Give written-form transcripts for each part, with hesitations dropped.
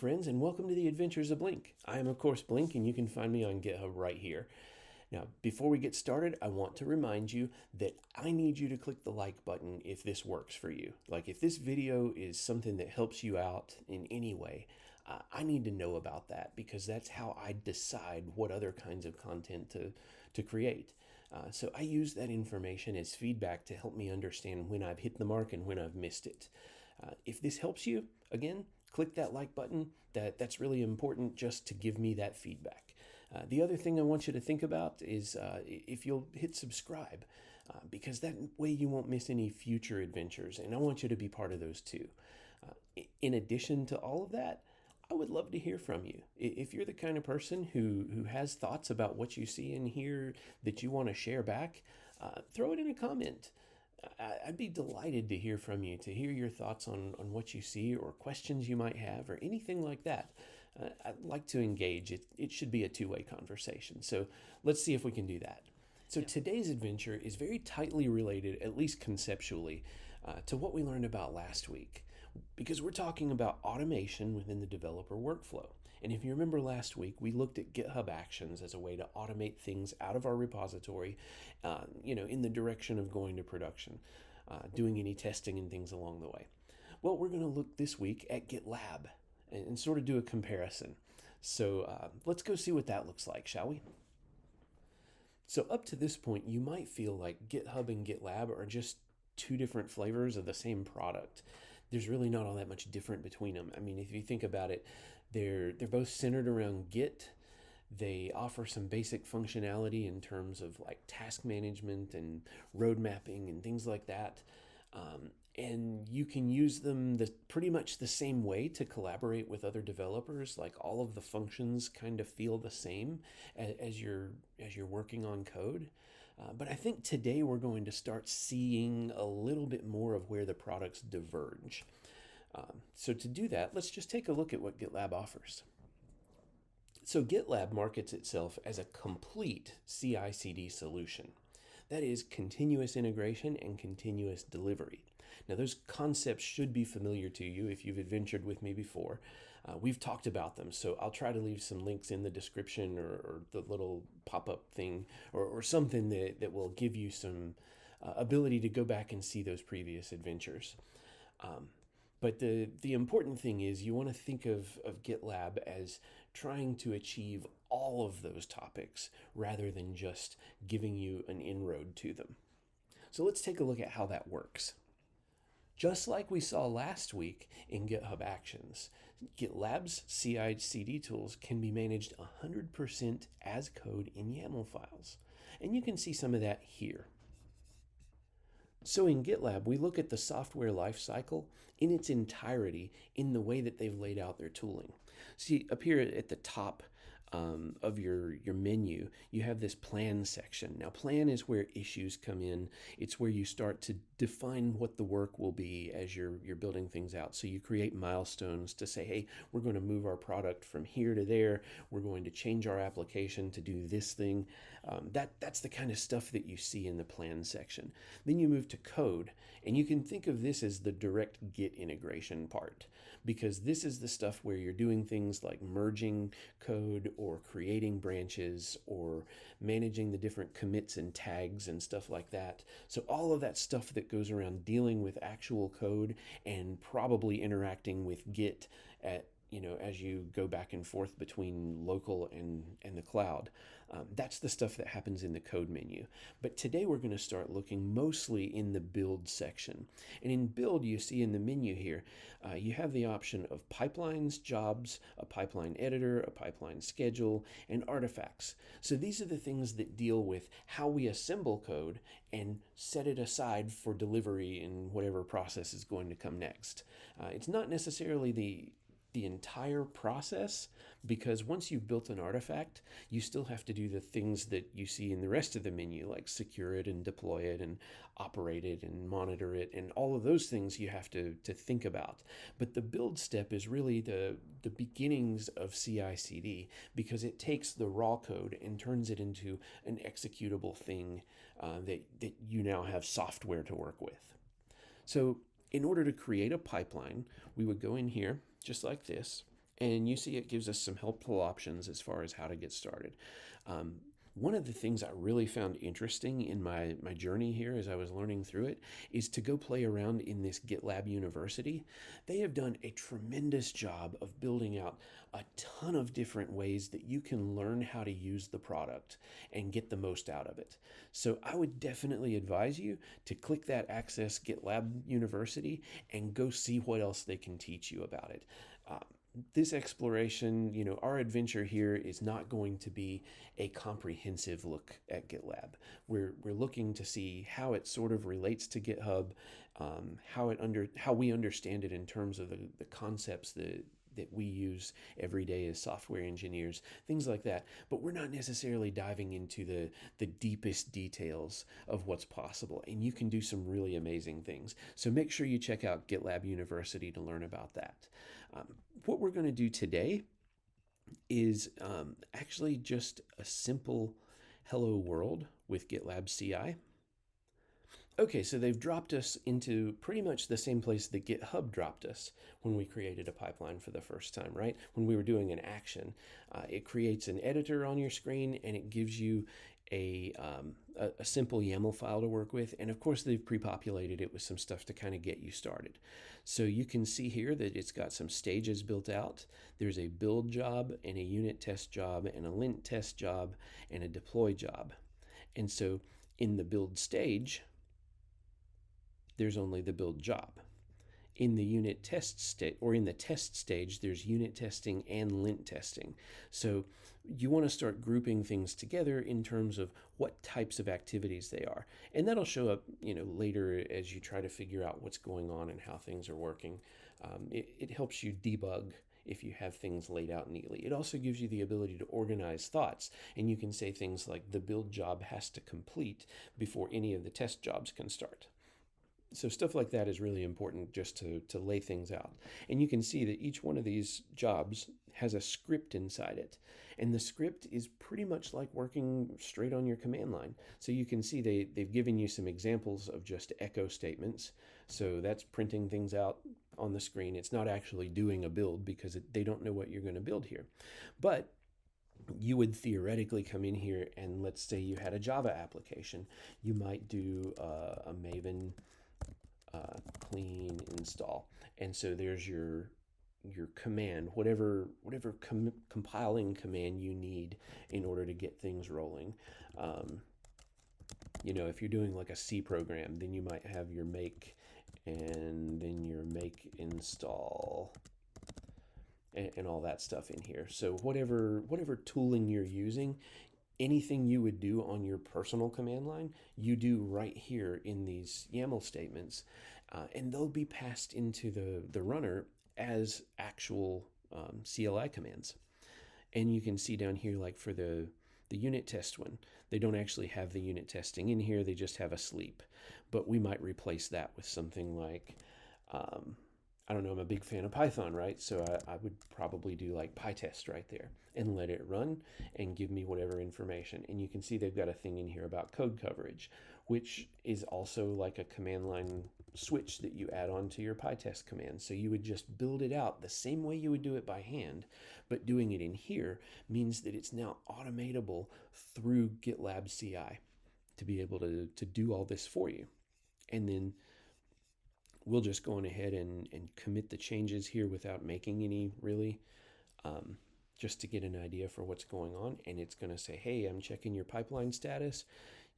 friends, and welcome to the Adventures of Blink. I am, of course, Blink, and you can find me on GitHub right here. Now, before we get started, I want to remind you that I need you to click the like button if this works for you. Like, if this video is something that helps you out in any way, I need to know about that because that's how I decide what other kinds of content to create. So I use that information as feedback to help me understand when I've hit the mark and when I've missed it. If this helps you, again, click that like button. That's really important just to give me that feedback. The other thing I want you to think about is if you'll hit subscribe, because that way you won't miss any future adventures, and I want you to be part of those too. In addition to all of that, I would love to hear from you. If you're the kind of person who has thoughts about what you see and hear that you want to share back, throw it in a comment. I'd be delighted to hear from you, to hear your thoughts on what you see or questions you might have or anything like that. I'd like to engage. It should be a two-way conversation. So let's see if we can do that. So today's adventure is very tightly related, at least conceptually, to what we learned about last week, because we're talking about automation within the developer workflow. And if you remember last week, we looked at GitHub Actions as a way to automate things out of our repository, in the direction of going to production, doing any testing and things along the way. Well, we're going to look this week at GitLab and sort of do a comparison. So let's go see what that looks like, shall we? So up to this point, you might feel like GitHub and GitLab are just two different flavors of the same product. There's really not all that much different between them. I mean, if you think about it, they're both centered around Git. They offer some basic functionality in terms of like task management and road mapping and things like that. And you can use them pretty much the same way to collaborate with other developers. Like all of the functions kind of feel the same as you're working on code. But I think today we're going to start seeing a little bit more of where the products diverge. So to do that, let's just take a look at what GitLab offers. So GitLab markets itself as a complete CI/CD solution. That is continuous integration and continuous delivery. Now those concepts should be familiar to you if you've adventured with me before. We've talked about them, so I'll try to leave some links in the description or the little pop-up thing or something that will give you some ability to go back and see those previous adventures. But the important thing is you want to think of GitLab as trying to achieve all of those topics rather than just giving you an inroad to them. So let's take a look at how that works. Just like we saw last week in GitHub Actions, GitLab's CI/CD tools can be managed 100% as code in YAML files. And you can see some of that here. So in GitLab, we look at the software lifecycle in its entirety in the way that they've laid out their tooling. See, up here at the top of your menu, you have this plan section. Now, plan is where issues come in. It's where you start to define what the work will be as you're building things out. So you create milestones to say, hey, we're going to move our product from here to there. We're going to change our application to do this thing. That's the kind of stuff that you see in the plan section. Then you move to code, and you can think of this as the direct Git integration part, because this is the stuff where you're doing things like merging code or creating branches or managing the different commits and tags and stuff like that. So all of that stuff that goes around dealing with actual code and probably interacting with Git as you go back and forth between local and the cloud. That's the stuff that happens in the code menu. But today we're going to start looking mostly in the build section. And in build, you see in the menu here, you have the option of pipelines, jobs, a pipeline editor, a pipeline schedule, and artifacts. So these are the things that deal with how we assemble code and set it aside for delivery in whatever process is going to come next. It's not necessarily the entire process, because once you've built an artifact, you still have to do the things that you see in the rest of the menu, like secure it and deploy it and operate it and monitor it, and all of those things you have to think about. But the build step is really the beginnings of CI/CD, because it takes the raw code and turns it into an executable thing that you now have software to work with. So in order to create a pipeline, we would go in here just like this, And you see it gives us some helpful options as far as how to get started. Um, one of the things I really found interesting in my journey here as I was learning through it is to go play around in this GitLab University. They have done a tremendous job of building out a ton of different ways that you can learn how to use the product and get the most out of it. So I would definitely advise you to click that Access GitLab University and go see what else they can teach you about it. This exploration, our adventure here is not going to be a comprehensive look at GitLab. We're looking to see how it sort of relates to GitHub, how we understand it in terms of the concepts that we use every day as software engineers, things like that. But we're not necessarily diving into the deepest details of what's possible. And you can do some really amazing things. So make sure you check out GitLab University to learn about that. What we're going to do today is actually just a simple hello world with GitLab CI. Okay, so they've dropped us into pretty much the same place that GitHub dropped us when we created a pipeline for the first time, right? When we were doing an action, it creates an editor on your screen and it gives you a simple YAML file to work with. And of course, they've pre-populated it with some stuff to kind of get you started. So you can see here that it's got some stages built out. There's a build job and a unit test job and a lint test job and a deploy job. And so in the build stage, there's only the build job. In the unit test state, or in the test stage, there's unit testing and lint testing. So you want to start grouping things together in terms of what types of activities they are. And that'll show up, later as you try to figure out what's going on and how things are working. It helps you debug if you have things laid out neatly. It also gives you the ability to organize thoughts, and you can say things like the build job has to complete before any of the test jobs can start. So stuff like that is really important just to lay things out. And you can see that each one of these jobs has a script inside it. And the script is pretty much like working straight on your command line. So you can see they've given you some examples of just echo statements. So that's printing things out on the screen. It's not actually doing a build because they don't know what you're going to build here. But you would theoretically come in here and let's say you had a Java application. You might do a Maven clean install, and so there's your command, whatever compiling command you need in order to get things rolling. If you're doing like a C program, then you might have your make and then your make install and all that stuff in here. So whatever tooling you're using, anything you would do on your personal command line, you do right here in these YAML statements, and they'll be passed into the runner as actual CLI commands. And you can see down here, like for the unit test one, they don't actually have the unit testing in here, they just have a sleep. But we might replace that with something like, I don't know, I'm a big fan of Python, right? So I would probably do like PyTest right there and let it run and give me whatever information. And you can see they've got a thing in here about code coverage, which is also like a command line switch that you add on to your PyTest command. So you would just build it out the same way you would do it by hand, but doing it in here means that it's now automatable through GitLab CI to be able to do all this for you. And then we'll just go on ahead and commit the changes here without making any really, just to get an idea for what's going on. And it's going to say, hey, I'm checking your pipeline status.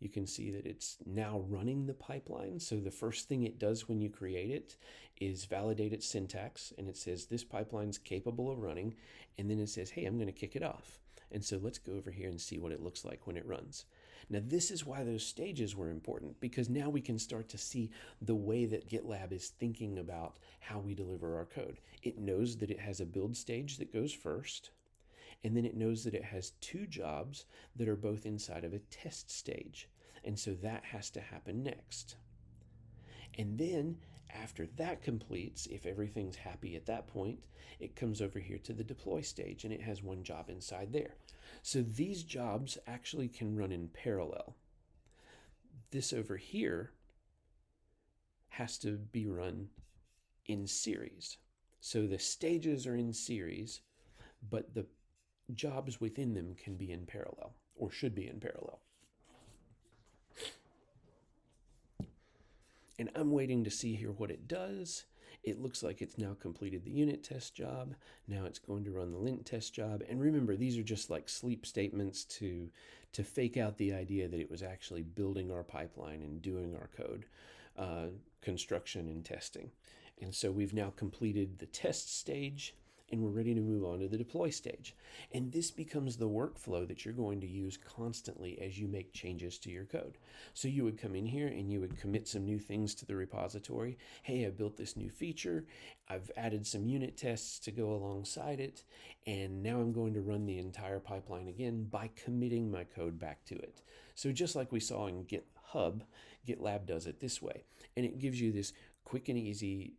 You can see that it's now running the pipeline. So the first thing it does when you create it is validate its syntax. And it says this pipeline's capable of running. And then it says, hey, I'm going to kick it off. And so let's go over here and see what it looks like when it runs. Now, this is why those stages were important, because now we can start to see the way that GitLab is thinking about how we deliver our code. It knows that it has a build stage that goes first, and then it knows that it has two jobs that are both inside of a test stage. And so that has to happen next. And then after that completes, if everything's happy at that point, it comes over here to the deploy stage and it has one job inside there. So these jobs actually can run in parallel. This over here has to be run in series. So the stages are in series, but the jobs within them can be in parallel, or should be in parallel. And I'm waiting to see here what it does. It looks like it's now completed the unit test job. Now it's going to run the lint test job. And remember, these are just like sleep statements to fake out the idea that it was actually building our pipeline and doing our code construction and testing. And so we've now completed the test stage, and we're ready to move on to the deploy stage. And this becomes the workflow that you're going to use constantly as you make changes to your code. So you would come in here and you would commit some new things to the repository. Hey, I built this new feature. I've added some unit tests to go alongside it. And now I'm going to run the entire pipeline again by committing my code back to it. So just like we saw in GitHub, GitLab does it this way. And it gives you this quick and easy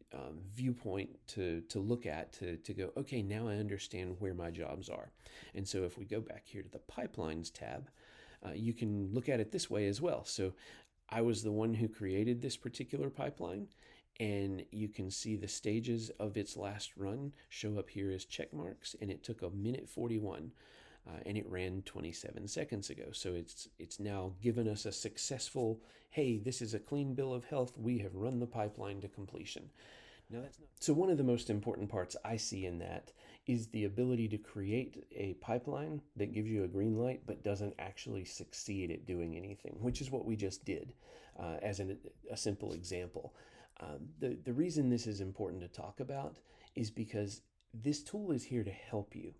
viewpoint to look at to go, okay, now I understand where my jobs are. And so if we go back here to the pipelines tab, you can look at it this way as well. So I was the one who created this particular pipeline, and you can see the stages of its last run show up here as check marks, and it took 1:41. And it ran 27 seconds ago. So it's now given us a successful, hey, this is a clean bill of health. We have run the pipeline to completion. Now that's not. So one of the most important parts I see in that is the ability to create a pipeline that gives you a green light but doesn't actually succeed at doing anything, which is what we just did as a simple example. The reason this is important to talk about is because this tool is here to help you.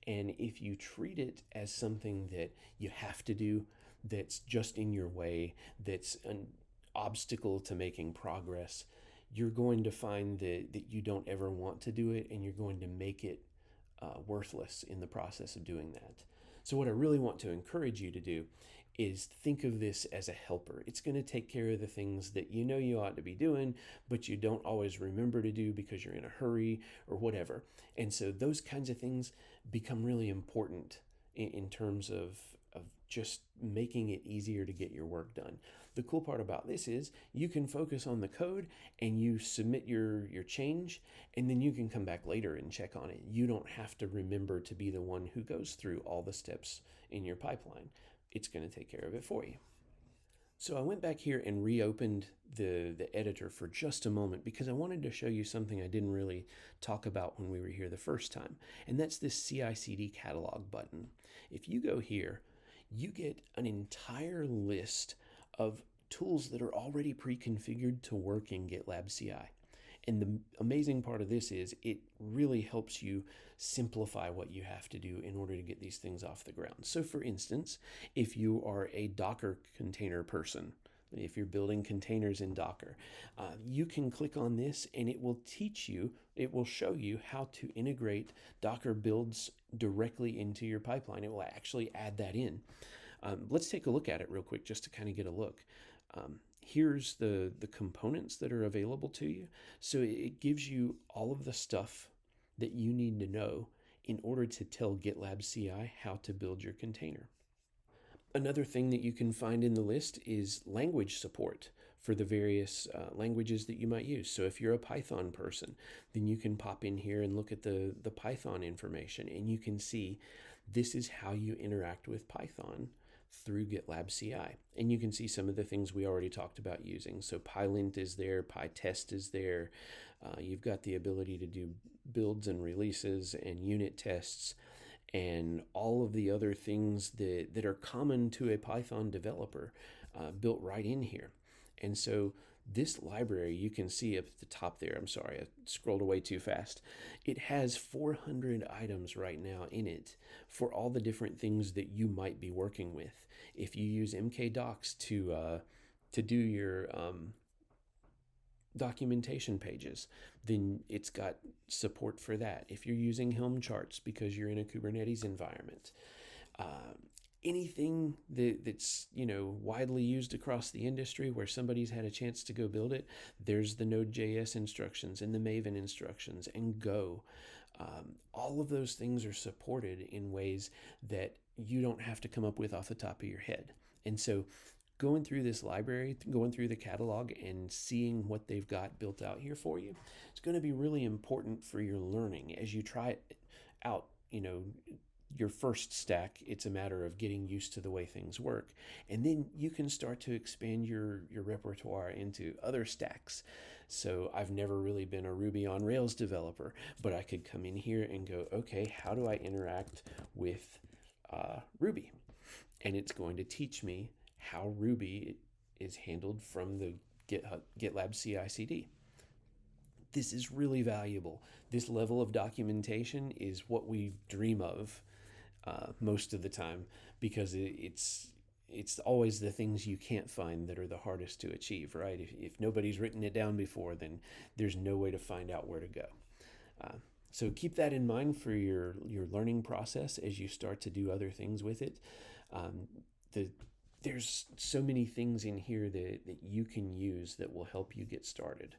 And if you treat it as something that you have to do, that's just in your way, that's an obstacle to making progress, you're going to find that you don't ever want to do it, and you're going to make it worthless in the process of doing that. So what I really want to encourage you to do is think of this as a helper. It's going to take care of the things that you know you ought to be doing, but you don't always remember to do because you're in a hurry or whatever. And so those kinds of things become really important in terms of just making it easier to get your work done. The cool part about this is you can focus on the code and you submit your change, and then you can come back later and check on it. You don't have to remember to be the one who goes through all the steps in your pipeline. It's going to take care of it for you. So I went back here and reopened the editor for just a moment because I wanted to show you something I didn't really talk about when we were here the first time, and that's this CI/CD catalog button. If you go here, you get an entire list of tools that are already pre-configured to work in GitLab CI. And the amazing part of this is it really helps you simplify what you have to do in order to get these things off the ground. So for instance, if you are a Docker container person, if you're building containers in Docker, you can click on this and it will show you how to integrate Docker builds directly into your pipeline. It will actually add that in. Let's take a look at it real quick just to kind of get a look. Here's the components that are available to you. So it gives you all of the stuff that you need to know in order to tell GitLab CI how to build your container. Another thing that you can find in the list is language support for the various languages that you might use. So if you're a Python person, then you can pop in here and look at the Python information, and you can see this is how you interact with Python through GitLab CI. And you can see some of the things we already talked about using. So PyLint is there, PyTest is there. You've got the ability to do builds and releases and unit tests and all of the other things that are common to a Python developer built right in here. And so this library, you can see up at the top there, I'm sorry, I scrolled away too fast. It has 400 items right now in it for all the different things that you might be working with. If you use mkdocs to do your documentation pages, then it's got support for that. If you're using Helm charts because you're in a Kubernetes environment, anything that's widely used across the industry where somebody's had a chance to go build it, there's the Node.js instructions and the Maven instructions and Go. All of those things are supported in ways that you don't have to come up with off the top of your head. And so going through this library, going through the catalog and seeing what they've got built out here for you, it's going to be really important for your learning as you try it out. Your first stack, it's a matter of getting used to the way things work. And then you can start to expand your repertoire into other stacks. So I've never really been a Ruby on Rails developer, but I could come in here and go, okay, how do I interact with Ruby? And it's going to teach me how Ruby is handled from the GitLab CI/CD. This is really valuable. This level of documentation is what we dream of most of the time, because it's always the things you can't find that are the hardest to achieve, right? If nobody's written it down before, then there's no way to find out where to go. So keep that in mind for your learning process as you start to do other things with it. There's so many things in here that you can use that will help you get started.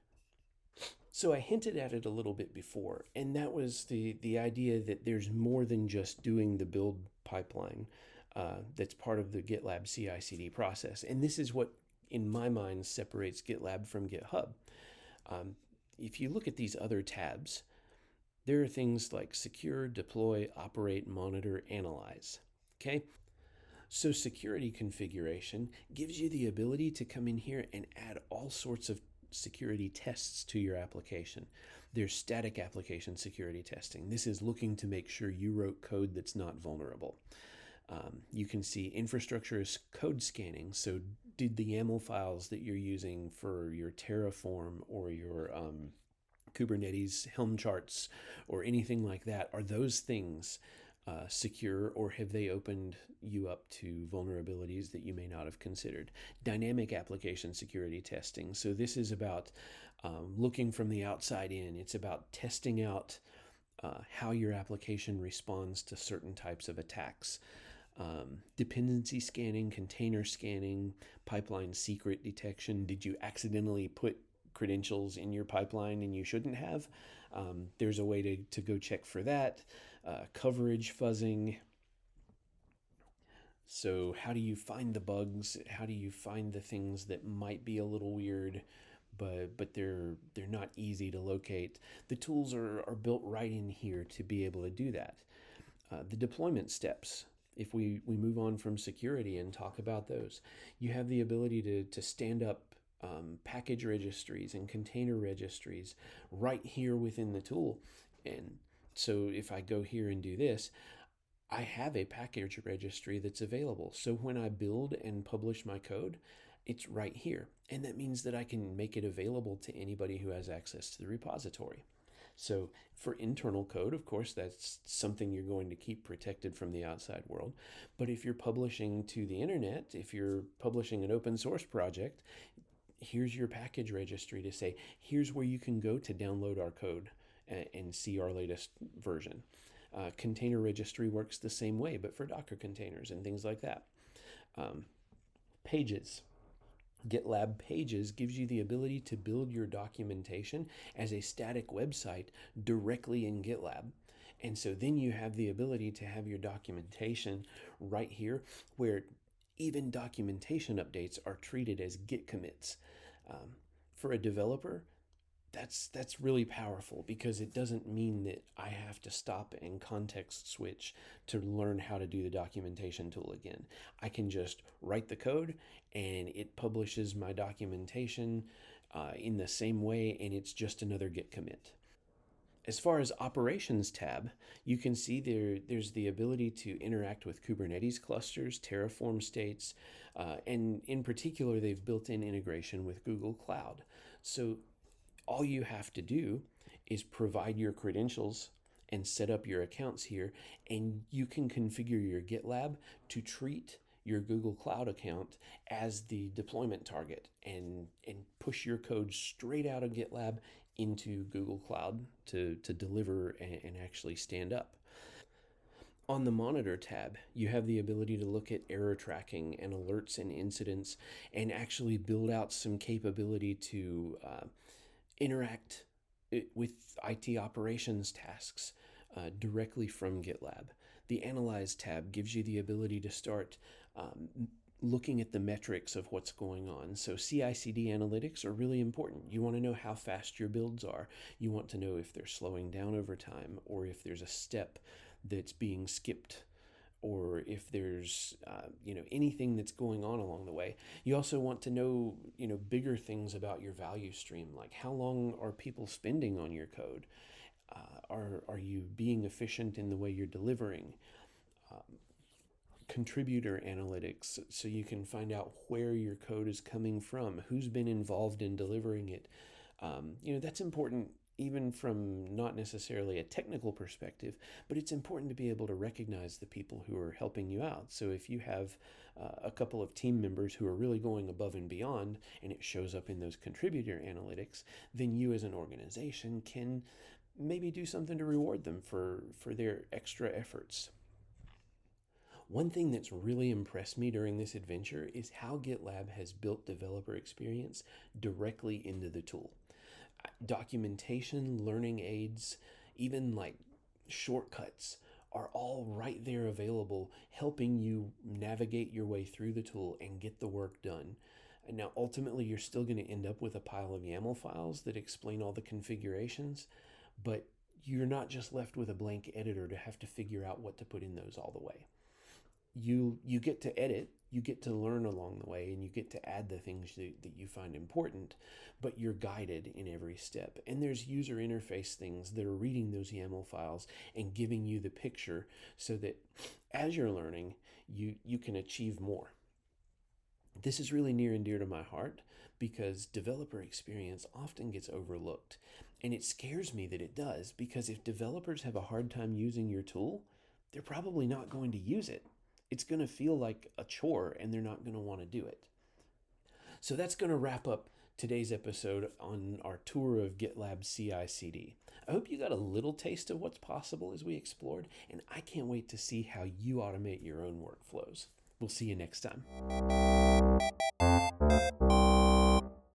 So I hinted at it a little bit before, and that was the idea that there's more than just doing the build pipeline that's part of the GitLab CI/CD process. And this is what, in my mind, separates GitLab from GitHub. If you look at these other tabs, there are things like secure, deploy, operate, monitor, analyze. Okay? So security configuration gives you the ability to come in here and add all sorts of security tests to your application. There's static application security testing. This is looking to make sure you wrote code that's not vulnerable. You can see infrastructure as code scanning. So did the YAML files that you're using for your Terraform or your Kubernetes Helm charts or anything like that, are those things secure, or have they opened you up to vulnerabilities that you may not have considered? Dynamic application security testing. So this is about looking from the outside in. It's about testing out how your application responds to certain types of attacks. Dependency scanning, container scanning, pipeline secret detection. Did you accidentally put credentials in your pipeline and you shouldn't have? There's a way to go check for that. Coverage fuzzing. So how do you find the bugs? How do you find the things that might be a little weird, but they're not easy to locate? The tools are built right in here to be able to do that. The deployment steps. If we move on from security and talk about those, you have the ability to stand up package registries and container registries right here within the tool. And so if I go here and do this, I have a package registry that's available. So when I build and publish my code, it's right here. And that means that I can make it available to anybody who has access to the repository. So for internal code, of course, that's something you're going to keep protected from the outside world. But if you're publishing to the internet, if you're publishing an open source project, here's your package registry to say, here's where you can go to download our code and see our latest version. Container registry works the same way, but for Docker containers and things like that. Pages. GitLab Pages gives you the ability to build your documentation as a static website directly in GitLab. And so then you have the ability to have your documentation right here, where even documentation updates are treated as Git commits. For a developer, that's really powerful, because it doesn't mean that I have to stop and context switch to learn how to do the documentation tool again. I can just write the code and it publishes my documentation in the same way, and it's just another Git commit. As far as Operations tab, you can see there's the ability to interact with Kubernetes clusters, Terraform states, and in particular, they've built in integration with Google Cloud. So all you have to do is provide your credentials and set up your accounts here, and you can configure your GitLab to treat your Google Cloud account as the deployment target and push your code straight out of GitLab into Google Cloud to deliver and actually stand up. On the Monitor tab, you have the ability to look at error tracking and alerts and incidents and actually build out some capability to interact with IT operations tasks directly from GitLab. The Analyze tab gives you the ability to start looking at the metrics of what's going on. So CI/CD analytics are really important. You want to know how fast your builds are. You want to know if they're slowing down over time, or if there's a step that's being skipped, or if there's anything that's going on along the way. You also want to know bigger things about your value stream, like how long are people spending on your code? Are you being efficient in the way you're delivering? Contributor analytics, so you can find out where your code is coming from, who's been involved in delivering it. That's important even from not necessarily a technical perspective, but it's important to be able to recognize the people who are helping you out. So if you have a couple of team members who are really going above and beyond, and it shows up in those contributor analytics, then you as an organization can maybe do something to reward them for their extra efforts. One thing that's really impressed me during this adventure is how GitLab has built developer experience directly into the tool. Documentation, learning aids, even like shortcuts are all right there available, helping you navigate your way through the tool and get the work done. And now, ultimately, you're still going to end up with a pile of YAML files that explain all the configurations, but you're not just left with a blank editor to have to figure out what to put in those all the way. You get to edit, you get to learn along the way, and you get to add the things that you find important, but you're guided in every step. And there's user interface things that are reading those YAML files and giving you the picture so that as you're learning, you can achieve more. This is really near and dear to my heart because developer experience often gets overlooked. And it scares me that it does, because if developers have a hard time using your tool, they're probably not going to use it. It's going to feel like a chore and they're not going to want to do it. So that's going to wrap up today's episode on our tour of GitLab CI/CD. I hope you got a little taste of what's possible as we explored, and I can't wait to see how you automate your own workflows. We'll see you next time.